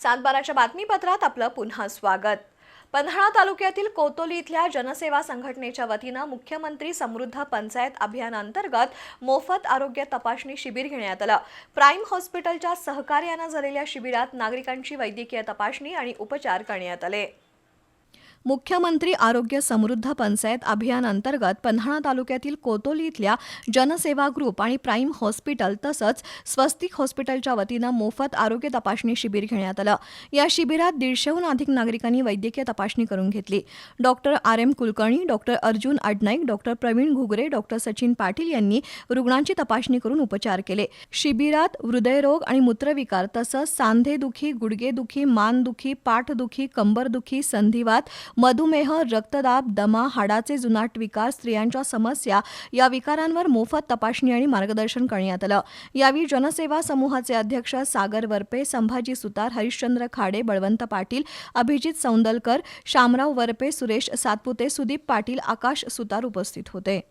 सातबाराच्या बातमीपत्रात आपलं पुन्हा स्वागत। पन्हाळा तालुक्यातील कोतोली इथल्या जनसेवा संघटनेच्या वतीनं मुख्यमंत्री समृद्ध पंचायत अभियानांतर्गत मोफत आरोग्य तपासणी शिबिर घेण्यात आलं। प्राइम हॉस्पिटलच्या सहकार्यानं झालेल्या शिबिरात नागरिकांची वैद्यकीय तपासणी आणि उपचार करण्यात आले। मुख्यमंत्री आरोग्य समृद्ध पंचायत अभियान अंतर्गत पन्हाळा तालुक्यातील कोतोली इथल्या जनसेवा ग्रुप आणि प्राइम हॉस्पिटल तसंच स्वस्तिक हॉस्पिटलच्या वतीनं मोफत आरोग्य तपासणी शिबिर घेण्यात आलं। या शिबिरात 150हून अधिक नागरिकांनी वैद्यकीय तपासणी करून घेतली। Doctor RM Kulkarni, doctor Arjun Adnaik, doctor Pravin Ghugare, doctor Sachin Patil यांनी रुग्णांची तपासणी करून उपचार केले। शिबिरात हृदयरोग आणि मूत्रविकार तसंच सांधेदुखी, गुडघेदुखी, मानदुखी, पाठदुखी, कंबरदुखी, संधिवात, मधुमेह, रक्तदाब, दमा, हाडाचे जुनाट विकार, स्त्रियांच्या समस्या या विकारांवर मोफत तपासणी आणि मार्गदर्शन करण्यात आलं। यावेळी जनसेवा समूहाचे अध्यक्ष सागर वरपे, संभाजी सुतार, हरिश्चंद्र खाडे, बळवंत पाटील, अभिजित सौंदलकर, शामराव वरपे, सुरेश सातपुते, सुदीप पाटील, आकाश सुतार उपस्थित होते।